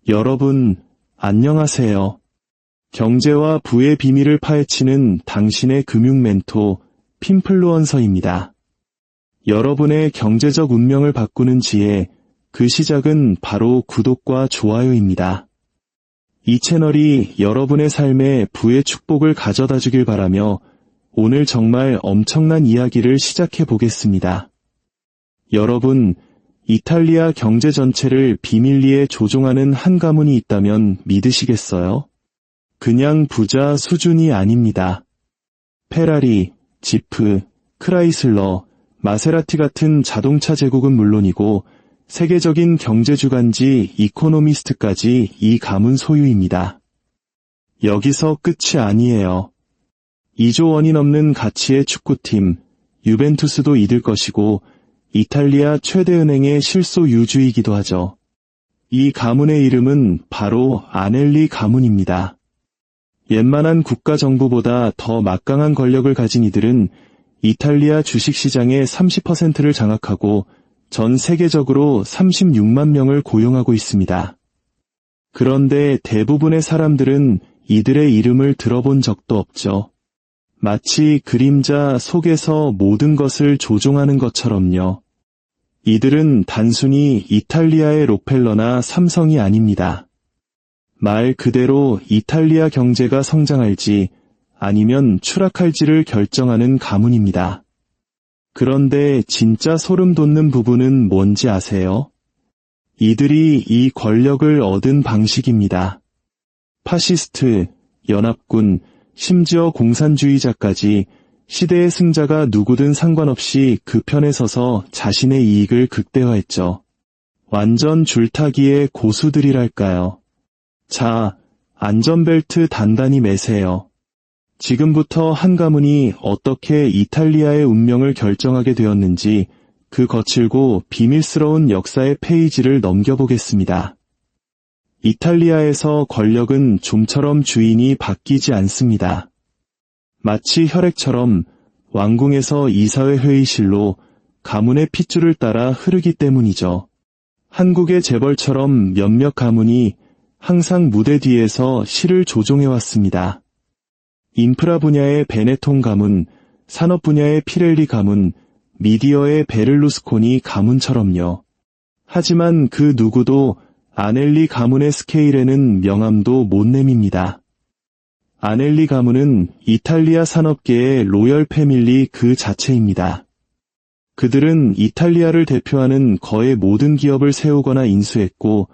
여러분, 안녕하세요. 경제와 부의 비밀을 파헤치는 당신의 금융 멘토, 핀플루언서입니다. 여러분의 경제적 운명을 바꾸는 지혜, 그 시작은 바로 구독과 좋아요입니다. 이 채널이 여러분의 삶에 부의 축복을 가져다 주길 바라며 오늘 정말 엄청난 이야기를 시작해 보겠습니다. 여러분, 이탈리아 경제 전체를 비밀리에 조종하는 한 가문이 있다면 믿으시겠어요? 그냥 부자 수준이 아닙니다. 페라리, 지프, 크라이슬러, 마세라티 같은 자동차 제국은 물론이고 세계적인 경제주간지 이코노미스트까지 이 가문 소유입니다. 여기서 끝이 아니에요. 2조 원이 넘는 가치의 축구팀, 유벤투스도 이들 것이고 이탈리아 최대 은행의 실소유주이기도 하죠. 이 가문의 이름은 바로 아넬리 가문입니다. 웬만한 국가정부보다 더 막강한 권력을 가진 이들은 이탈리아 주식시장의 30%를 장악하고 전 세계적으로 36만 명을 고용하고 있습니다. 그런데 대부분의 사람들은 이들의 이름을 들어본 적도 없죠. 마치 그림자 속에서 모든 것을 조종하는 것처럼요. 이들은 단순히 이탈리아의 록펠러나 삼성이 아닙니다. 말 그대로 이탈리아 경제가 성장할지 아니면 추락할지를 결정하는 가문입니다. 그런데 진짜 소름 돋는 부분은 뭔지 아세요? 이들이 이 권력을 얻은 방식입니다. 파시스트, 연합군, 심지어 공산주의자까지 시대의 승자가 누구든 상관없이 그 편에 서서 자신의 이익을 극대화했죠. 완전 줄타기의 고수들이랄까요. 자, 안전벨트 단단히 매세요. 지금부터 한 가문이 어떻게 이탈리아의 운명을 결정하게 되었는지 그 거칠고 비밀스러운 역사의 페이지를 넘겨보겠습니다. 이탈리아에서 권력은 좀처럼 주인이 바뀌지 않습니다. 마치 혈액처럼 왕궁에서 이사회 회의실로 가문의 핏줄을 따라 흐르기 때문이죠. 한국의 재벌처럼 몇몇 가문이 항상 무대 뒤에서 실을 조종해왔습니다. 인프라 분야의 베네통 가문, 산업 분야의 피렐리 가문, 미디어의 베를루스코니 가문처럼요. 하지만 그 누구도 아넬리 가문의 스케일에는 명함도 못 내밉니다. 아넬리 가문은 이탈리아 산업계의 로열 패밀리 그 자체입니다. 그들은 이탈리아를 대표하는 거의 모든 기업을 세우거나 인수했고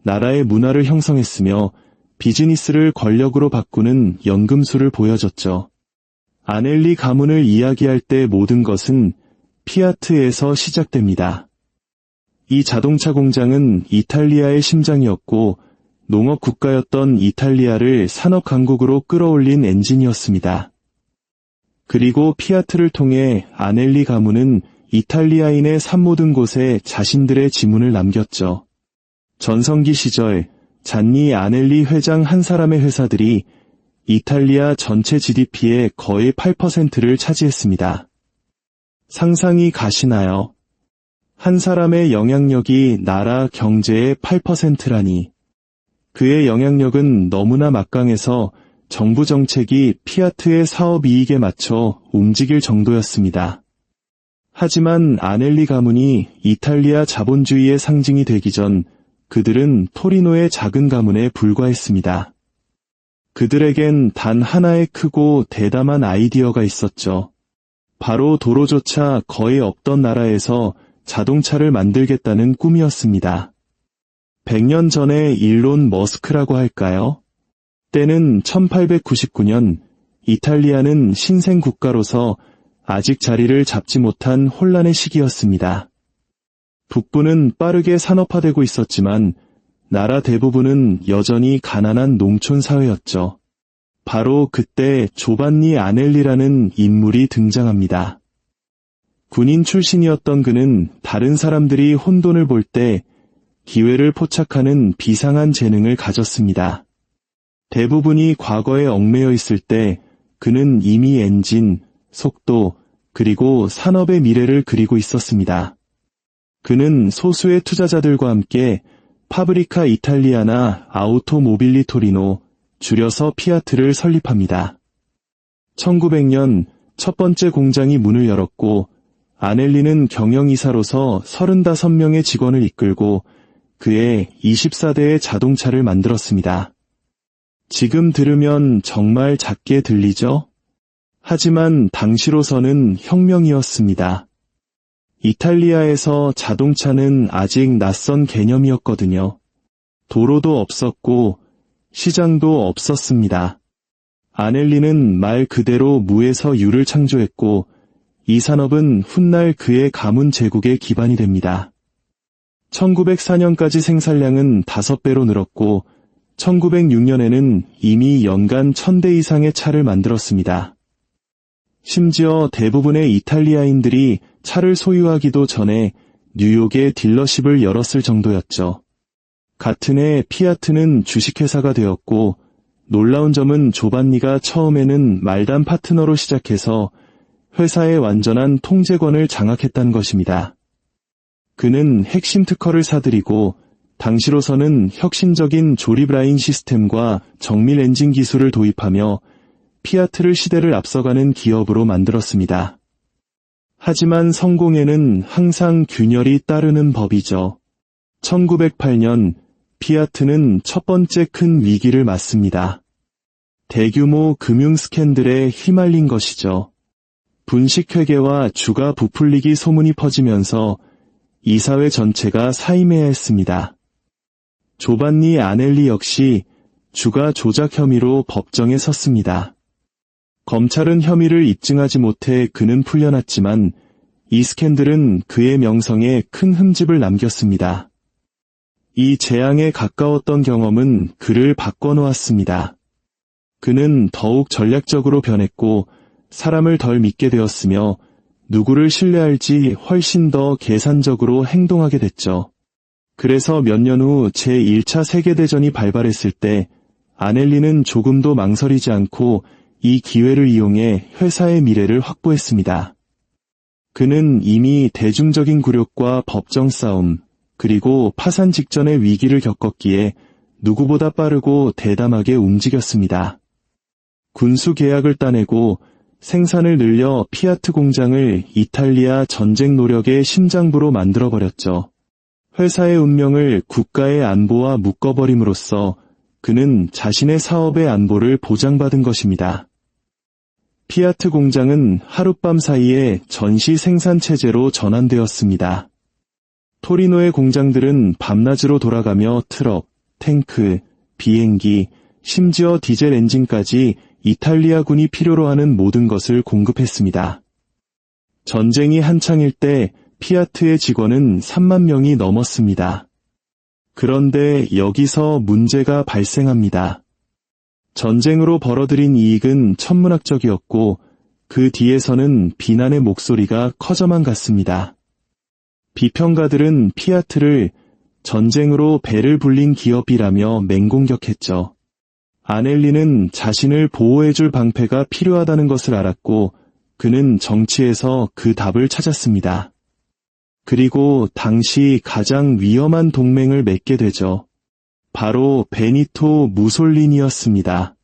나라의 문화를 형성했으며 비즈니스를 권력으로 바꾸는 연금술을 보여줬죠. 아넬리 가문을 이야기할 때 모든 것은 피아트에서 시작됩니다. 이 자동차 공장은 이탈리아의 심장이었고 농업 국가였던 이탈리아를 산업 강국으로 끌어올린 엔진이었습니다. 그리고 피아트를 통해 아넬리 가문은 이탈리아인의 삶 모든 곳에 자신들의 지문을 남겼죠. 전성기 시절 잔니 아넬리 회장 한 사람의 회사들이 이탈리아 전체 GDP의 거의 8%를 차지했습니다. 상상이 가시나요? 한 사람의 영향력이 나라 경제의 8%라니. 그의 영향력은 너무나 막강해서 정부 정책이 피아트의 사업 이익에 맞춰 움직일 정도였습니다. 하지만 아넬리 가문이 이탈리아 자본주의의 상징이 되기 전 그들은 토리노의 작은 가문에 불과했습니다. 그들에겐 단 하나의 크고 대담한 아이디어가 있었죠. 바로 도로조차 거의 없던 나라에서 자동차를 만들겠다는 꿈이었습니다. 100년 전의 일론 머스크라고 할까요? 때는 1899년 이탈리아는 신생 국가로서 아직 자리를 잡지 못한 혼란의 시기였습니다. 북부는 빠르게 산업화되고 있었지만 나라 대부분은 여전히 가난한 농촌 사회였죠. 바로 그때 조반니 아넬리라는 인물이 등장합니다. 군인 출신이었던 그는 다른 사람들이 혼돈을 볼 때 기회를 포착하는 비상한 재능을 가졌습니다. 대부분이 과거에 얽매여 있을 때 그는 이미 엔진, 속도, 그리고 산업의 미래를 그리고 있었습니다. 그는 소수의 투자자들과 함께 파브리카 이탈리아나 아우토모빌리 토리노, 줄여서 피아트를 설립합니다. 1900년 첫 번째 공장이 문을 열었고 아넬리는 경영이사로서 35명의 직원을 이끌고 그해 24대의 자동차를 만들었습니다. 지금 들으면 정말 작게 들리죠? 하지만 당시로서는 혁명이었습니다. 이탈리아에서 자동차는 아직 낯선 개념이었거든요. 도로도 없었고 시장도 없었습니다. 아넬리는 말 그대로 무에서 유를 창조했고 이 산업은 훗날 그의 가문 제국의 기반이 됩니다. 1904년까지 생산량은 5배로 늘었고 1906년에는 이미 연간 1000대 이상의 차를 만들었습니다. 심지어 대부분의 이탈리아인들이 차를 소유하기도 전에 뉴욕에 딜러십을 열었을 정도였죠. 같은 해 피아트는 주식회사가 되었고 놀라운 점은 조반니가 처음에는 말단 파트너로 시작해서 회사의 완전한 통제권을 장악했다는 것입니다. 그는 핵심 특허를 사들이고 당시로서는 혁신적인 조립 라인 시스템과 정밀 엔진 기술을 도입하며 피아트를 시대를 앞서가는 기업으로 만들었습니다. 하지만 성공에는 항상 균열이 따르는 법이죠. 1908년 피아트는 첫 번째 큰 위기를 맞습니다. 대규모 금융 스캔들에 휘말린 것이죠. 분식회계와 주가 부풀리기 소문이 퍼지면서 이사회 전체가 사임해야 했습니다. 조반니 아넬리 역시 주가 조작 혐의로 법정에 섰습니다. 검찰은 혐의를 입증하지 못해 그는 풀려났지만 이 스캔들은 그의 명성에 큰 흠집을 남겼습니다. 이 재앙에 가까웠던 경험은 그를 바꿔놓았습니다. 그는 더욱 전략적으로 변했고 사람을 덜 믿게 되었으며 누구를 신뢰할지 훨씬 더 계산적으로 행동하게 됐죠. 그래서 몇 년 후 제1차 세계대전이 발발했을 때 아넬리는 조금도 망설이지 않고 이 기회를 이용해 회사의 미래를 확보했습니다. 그는 이미 대중적인 굴욕과 법정 싸움, 그리고 파산 직전의 위기를 겪었기에 누구보다 빠르고 대담하게 움직였습니다. 군수 계약을 따내고 생산을 늘려 피아트 공장을 이탈리아 전쟁 노력의 심장부로 만들어버렸죠. 회사의 운명을 국가의 안보와 묶어버림으로써 그는 자신의 사업의 안보를 보장받은 것입니다. 피아트 공장은 하룻밤 사이에 전시 생산 체제로 전환되었습니다. 토리노의 공장들은 밤낮으로 돌아가며 트럭, 탱크, 비행기, 심지어 디젤 엔진까지 이탈리아군이 필요로 하는 모든 것을 공급했습니다. 전쟁이 한창일 때 피아트의 직원은 3만 명이 넘었습니다. 그런데 여기서 문제가 발생합니다. 전쟁으로 벌어들인 이익은 천문학적이었고 그 뒤에서는 비난의 목소리가 커져만 갔습니다. 비평가들은 피아트를 전쟁으로 배를 불린 기업이라며 맹공격했죠. 아넬리는 자신을 보호해줄 방패가 필요하다는 것을 알았고 그는 정치에서 그 답을 찾았습니다. 그리고 당시 가장 위험한 동맹을 맺게 되죠. 바로 베니토 무솔리니였습니다.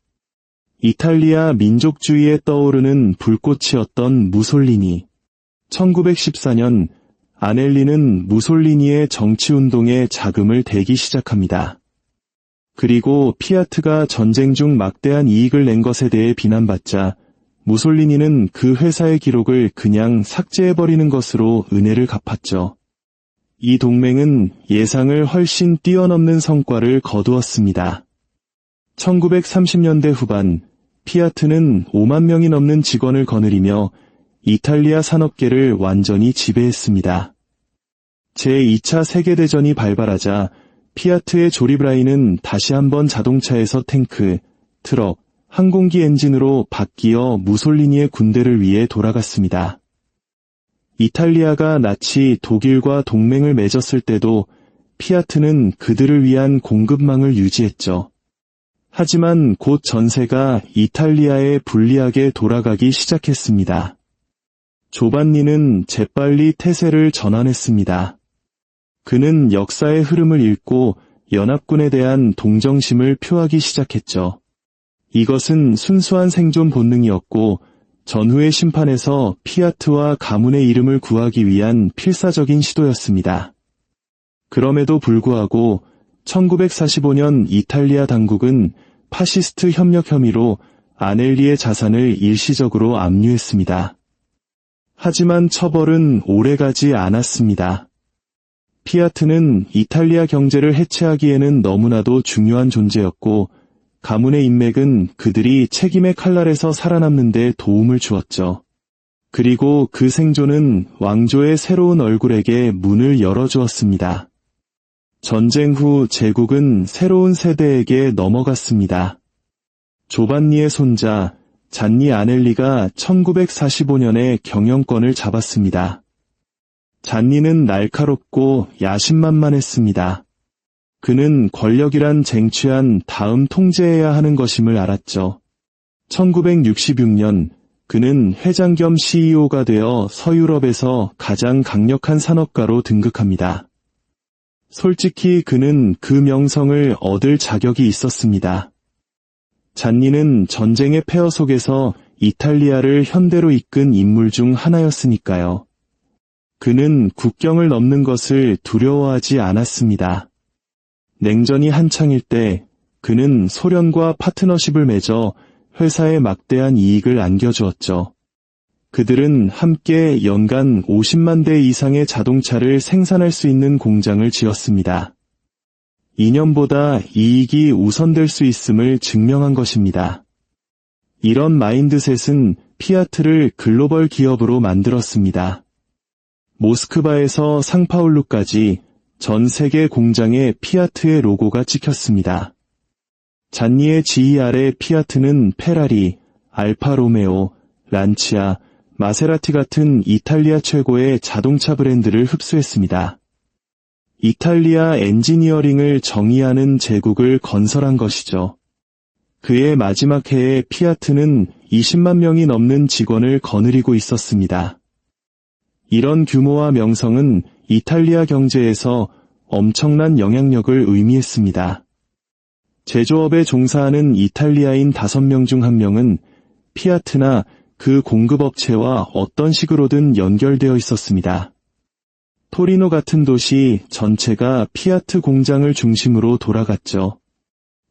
이탈리아 민족주의에 떠오르는 불꽃이었던 무솔리니. 1914년 아넬리는 무솔리니의 정치운동에 자금을 대기 시작합니다. 그리고 피아트가 전쟁 중 막대한 이익을 낸 것에 대해 비난받자 무솔리니는 그 회사의 기록을 그냥 삭제해버리는 것으로 은혜를 갚았죠. 이 동맹은 예상을 훨씬 뛰어넘는 성과를 거두었습니다. 1930년대 후반 피아트는 5만 명이 넘는 직원을 거느리며 이탈리아 산업계를 완전히 지배했습니다. 제2차 세계대전이 발발하자 피아트의 조립 라인은 다시 한번 자동차에서 탱크, 트럭, 항공기 엔진으로 바뀌어 무솔리니의 군대를 위해 돌아갔습니다. 이탈리아가 나치 독일과 동맹을 맺었을 때도 피아트는 그들을 위한 공급망을 유지했죠. 하지만 곧 전세가 이탈리아에 불리하게 돌아가기 시작했습니다. 조반니는 재빨리 태세를 전환했습니다. 그는 역사의 흐름을 읽고 연합군에 대한 동정심을 표하기 시작했죠. 이것은 순수한 생존 본능이었고 전후의 심판에서 피아트와 가문의 이름을 구하기 위한 필사적인 시도였습니다. 그럼에도 불구하고 1945년 이탈리아 당국은 파시스트 협력 혐의로 아넬리의 자산을 일시적으로 압류했습니다. 하지만 처벌은 오래가지 않았습니다. 피아트는 이탈리아 경제를 해체하기에는 너무나도 중요한 존재였고 가문의 인맥은 그들이 책임의 칼날에서 살아남는 데 도움을 주었죠. 그리고 그 생존은 왕조의 새로운 얼굴에게 문을 열어주었습니다. 전쟁 후 제국은 새로운 세대에게 넘어갔습니다. 조반니의 손자 잔니 아넬리가 1945년에 경영권을 잡았습니다. 잔니는 날카롭고 야심만만했습니다. 그는 권력이란 쟁취한 다음 통제해야 하는 것임을 알았죠. 1966년 그는 회장 겸 CEO가 되어 서유럽에서 가장 강력한 산업가로 등극합니다. 솔직히 그는 그 명성을 얻을 자격이 있었습니다. 잔니는 전쟁의 폐허 속에서 이탈리아를 현대로 이끈 인물 중 하나였으니까요. 그는 국경을 넘는 것을 두려워하지 않았습니다. 냉전이 한창일 때 그는 소련과 파트너십을 맺어 회사에 막대한 이익을 안겨주었죠. 그들은 함께 연간 50만 대 이상의 자동차를 생산할 수 있는 공장을 지었습니다. 이념보다 이익이 우선될 수 있음을 증명한 것입니다. 이런 마인드셋은 피아트를 글로벌 기업으로 만들었습니다. 모스크바에서 상파울루까지 전 세계 공장에 피아트의 로고가 찍혔습니다. 잔니의 지휘 아래 피아트는 페라리, 알파로메오, 란치아, 마세라티 같은 이탈리아 최고의 자동차 브랜드를 흡수했습니다. 이탈리아 엔지니어링을 정의하는 제국을 건설한 것이죠. 그의 마지막 해에 피아트는 20만 명이 넘는 직원을 거느리고 있었습니다. 이런 규모와 명성은 이탈리아 경제에서 엄청난 영향력을 의미했습니다. 제조업에 종사하는 이탈리아인 5명 중 1명은 피아트나 그 공급업체와 어떤 식으로든 연결되어 있었습니다. 토리노 같은 도시 전체가 피아트 공장을 중심으로 돌아갔죠.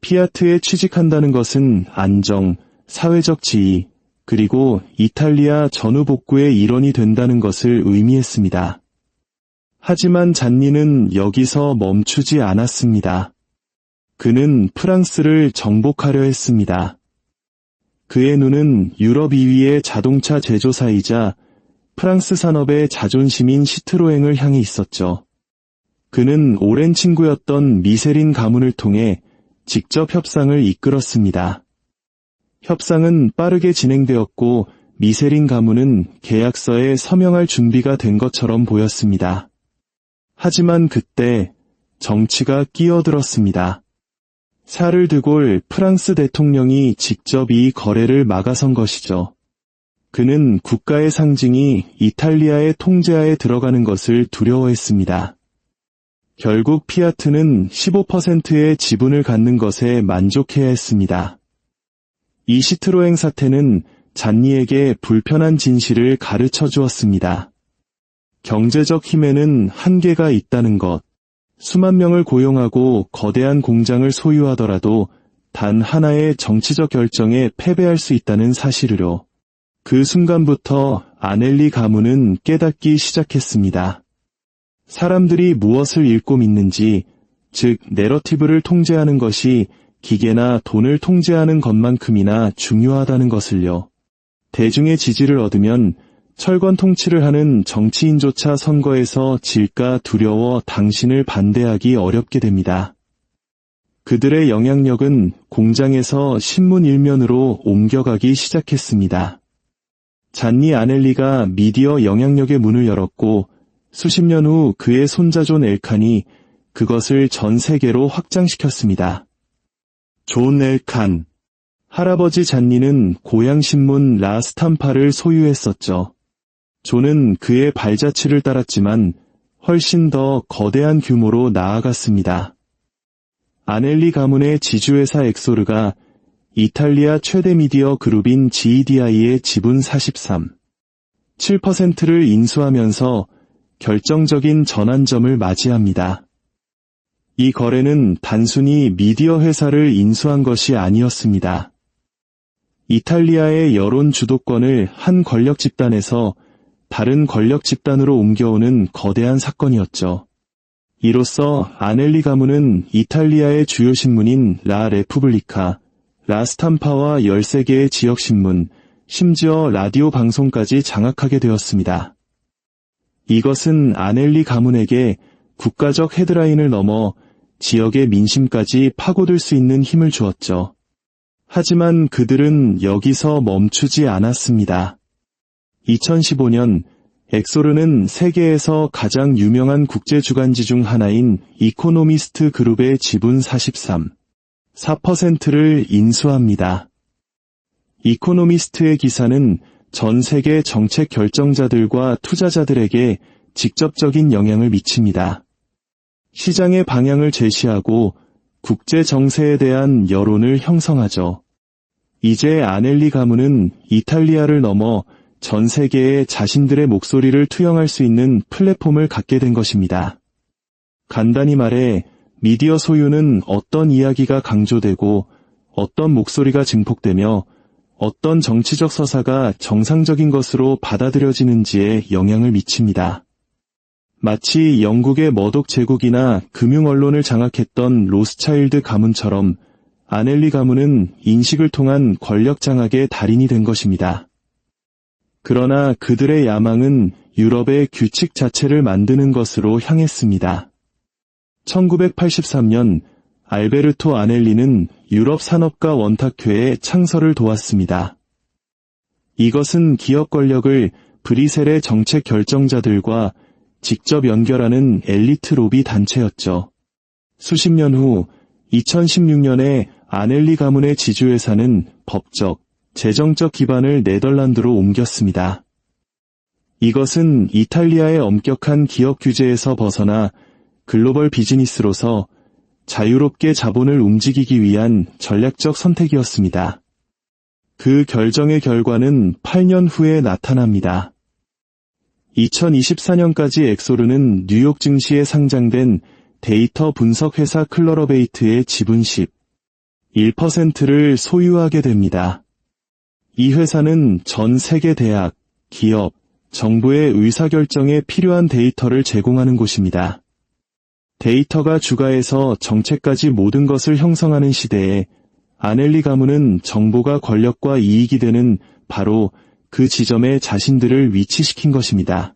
피아트에 취직한다는 것은 안정, 사회적 지위, 그리고 이탈리아 전후 복구의 일원이 된다는 것을 의미했습니다. 하지만 잔니는 여기서 멈추지 않았습니다. 그는 프랑스를 정복하려 했습니다. 그의 눈은 유럽 2위의 자동차 제조사이자 프랑스 산업의 자존심인 시트로앵을 향해 있었죠. 그는 오랜 친구였던 미쉐린 가문을 통해 직접 협상을 이끌었습니다. 협상은 빠르게 진행되었고 미쉐린 가문은 계약서에 서명할 준비가 된 것처럼 보였습니다. 하지만 그때 정치가 끼어들었습니다. 샤를 드골 프랑스 대통령이 직접 이 거래를 막아선 것이죠. 그는 국가의 상징이 이탈리아의 통제하에 들어가는 것을 두려워했습니다. 결국 피아트는 15%의 지분을 갖는 것에 만족해야 했습니다. 이 시트로앵 사태는 잔니에게 불편한 진실을 가르쳐 주었습니다. 경제적 힘에는 한계가 있다는 것. 수만 명을 고용하고 거대한 공장을 소유하더라도 단 하나의 정치적 결정에 패배할 수 있다는 사실으로. 그 순간부터 아넬리 가문은 깨닫기 시작했습니다. 사람들이 무엇을 읽고 믿는지, 즉 내러티브를 통제하는 것이 기계나 돈을 통제하는 것만큼이나 중요하다는 것을요. 대중의 지지를 얻으면 철권 통치를 하는 정치인조차 선거에서 질까 두려워 당신을 반대하기 어렵게 됩니다. 그들의 영향력은 공장에서 신문 일면으로 옮겨가기 시작했습니다. 잔니 아넬리가 미디어 영향력의 문을 열었고 수십 년 후 그의 손자 존 엘칸이 그것을 전 세계로 확장시켰습니다. 존 엘칸. 할아버지 잔니는 고향신문 라 스탐파를 소유했었죠. 존은 그의 발자취를 따랐지만 훨씬 더 거대한 규모로 나아갔습니다. 아넬리 가문의 지주회사 엑소르가 이탈리아 최대 미디어 그룹인 GEDI의 지분 43.7%를 인수하면서 결정적인 전환점을 맞이합니다. 이 거래는 단순히 미디어 회사를 인수한 것이 아니었습니다. 이탈리아의 여론 주도권을 한 권력 집단에서 다른 권력 집단으로 옮겨오는 거대한 사건이었죠. 이로써 아넬리 가문은 이탈리아의 주요 신문인 라 레푸블리카, 라 스탐파와 13개의 지역신문, 심지어 라디오 방송까지 장악하게 되었습니다. 이것은 아넬리 가문에게 국가적 헤드라인을 넘어 지역의 민심까지 파고들 수 있는 힘을 주었죠. 하지만 그들은 여기서 멈추지 않았습니다. 2015년 엑소르는 세계에서 가장 유명한 국제 주간지 중 하나인 이코노미스트 그룹의 지분 43.4%를 인수합니다. 이코노미스트의 기사는 전 세계 정책 결정자들과 투자자들에게 직접적인 영향을 미칩니다. 시장의 방향을 제시하고 국제 정세에 대한 여론을 형성하죠. 이제 아넬리 가문은 이탈리아를 넘어 전 세계에 자신들의 목소리를 투영할 수 있는 플랫폼을 갖게 된 것입니다. 간단히 말해 미디어 소유는 어떤 이야기가 강조되고 어떤 목소리가 증폭되며 어떤 정치적 서사가 정상적인 것으로 받아들여지는지에 영향을 미칩니다. 마치 영국의 머독 제국이나 금융 언론을 장악했던 로스차일드 가문처럼 아넬리 가문은 인식을 통한 권력 장악의 달인이 된 것입니다. 그러나 그들의 야망은 유럽의 규칙 자체를 만드는 것으로 향했습니다. 1983년 알베르토 아넬리는 유럽 산업가 원탁회의 창설을 도왔습니다. 이것은 기업 권력을 브뤼셀의 정책 결정자들과 직접 연결하는 엘리트 로비 단체였죠. 수십 년 후 2016년에 아넬리 가문의 지주회사는 법적, 재정적 기반을 네덜란드로 옮겼습니다. 이것은 이탈리아의 엄격한 기업 규제에서 벗어나 글로벌 비즈니스로서 자유롭게 자본을 움직이기 위한 전략적 선택이었습니다. 그 결정의 결과는 8년 후에 나타납니다. 2024년까지 엑소르는 뉴욕 증시에 상장된 데이터 분석 회사 클러러베이트의 지분 11%를 소유하게 됩니다. 이 회사는 전 세계 대학, 기업, 정부의 의사결정에 필요한 데이터를 제공하는 곳입니다. 데이터가 주가에서 정책까지 모든 것을 형성하는 시대에 아넬리 가문은 정보가 권력과 이익이 되는 바로 그 지점에 자신들을 위치시킨 것입니다.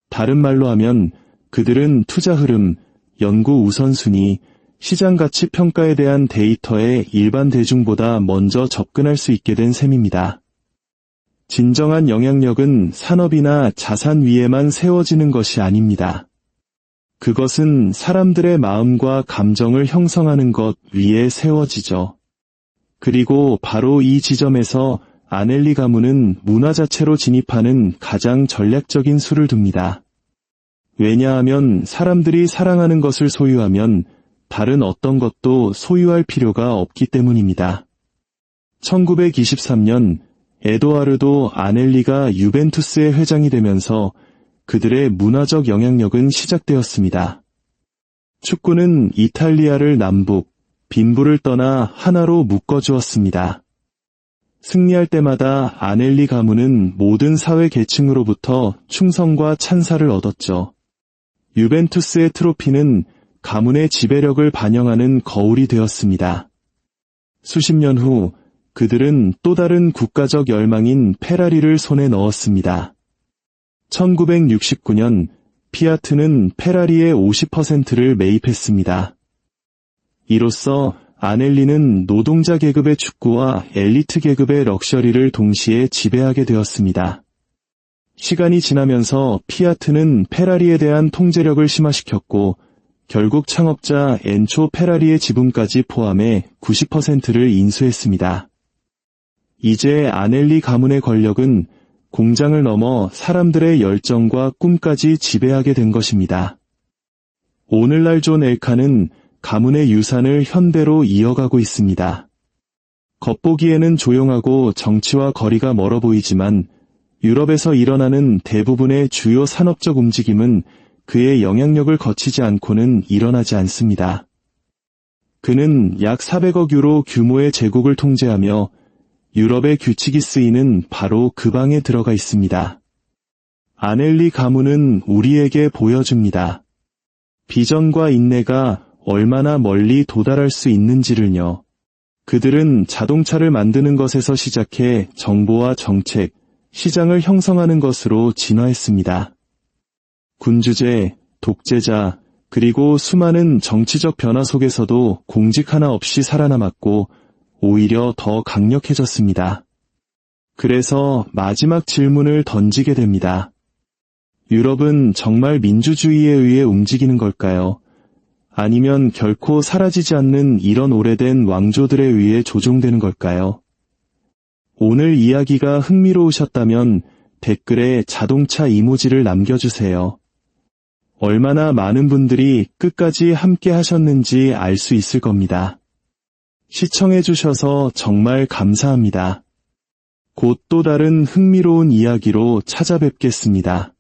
다른 말로 하면 그들은 투자 흐름, 연구 우선순위, 시장 가치 평가에 대한 데이터에 일반 대중보다 먼저 접근할 수 있게 된 셈입니다. 진정한 영향력은 산업이나 자산 위에만 세워지는 것이 아닙니다. 그것은 사람들의 마음과 감정을 형성하는 것 위에 세워지죠. 그리고 바로 이 지점에서 아넬리 가문은 문화 자체로 진입하는 가장 전략적인 수를 둡니다. 왜냐하면 사람들이 사랑하는 것을 소유하면 다른 어떤 것도 소유할 필요가 없기 때문입니다. 1923년 에도아르도 아넬리가 유벤투스의 회장이 되면서 그들의 문화적 영향력은 시작되었습니다. 축구는 이탈리아를 남북, 빈부를 떠나 하나로 묶어주었습니다. 승리할 때마다 아넬리 가문은 모든 사회 계층으로부터 충성과 찬사를 얻었죠. 유벤투스의 트로피는 가문의 지배력을 반영하는 거울이 되었습니다. 수십 년 후 그들은 또 다른 국가적 열망인 페라리를 손에 넣었습니다. 1969년 피아트는 페라리의 50%를 매입했습니다. 이로써 아넬리는 노동자 계급의 축구와 엘리트 계급의 럭셔리를 동시에 지배하게 되었습니다. 시간이 지나면서 피아트는 페라리에 대한 통제력을 심화시켰고 결국 창업자 엔초 페라리의 지분까지 포함해 90%를 인수했습니다. 이제 아넬리 가문의 권력은 공장을 넘어 사람들의 열정과 꿈까지 지배하게 된 것입니다. 오늘날 존 엘칸은 가문의 유산을 현대로 이어가고 있습니다. 겉보기에는 조용하고 정치와 거리가 멀어 보이지만 유럽에서 일어나는 대부분의 주요 산업적 움직임은 그의 영향력을 거치지 않고는 일어나지 않습니다. 그는 약 400억 유로 규모의 제국을 통제하며 유럽의 규칙이 쓰이는 바로 그 방에 들어가 있습니다. 아넬리 가문은 우리에게 보여줍니다. 비전과 인내가 얼마나 멀리 도달할 수 있는지를요. 그들은 자동차를 만드는 것에서 시작해 정보와 정책, 시장을 형성하는 것으로 진화했습니다. 군주제, 독재자, 그리고 수많은 정치적 변화 속에서도 공직 하나 없이 살아남았고 오히려 더 강력해졌습니다. 그래서 마지막 질문을 던지게 됩니다. 유럽은 정말 민주주의에 의해 움직이는 걸까요? 아니면 결코 사라지지 않는 이런 오래된 왕조들에 의해 조종되는 걸까요? 오늘 이야기가 흥미로우셨다면 댓글에 자동차 이모지를 남겨주세요. 얼마나 많은 분들이 끝까지 함께 하셨는지 알 수 있을 겁니다. 시청해주셔서 정말 감사합니다. 곧 또 다른 흥미로운 이야기로 찾아뵙겠습니다.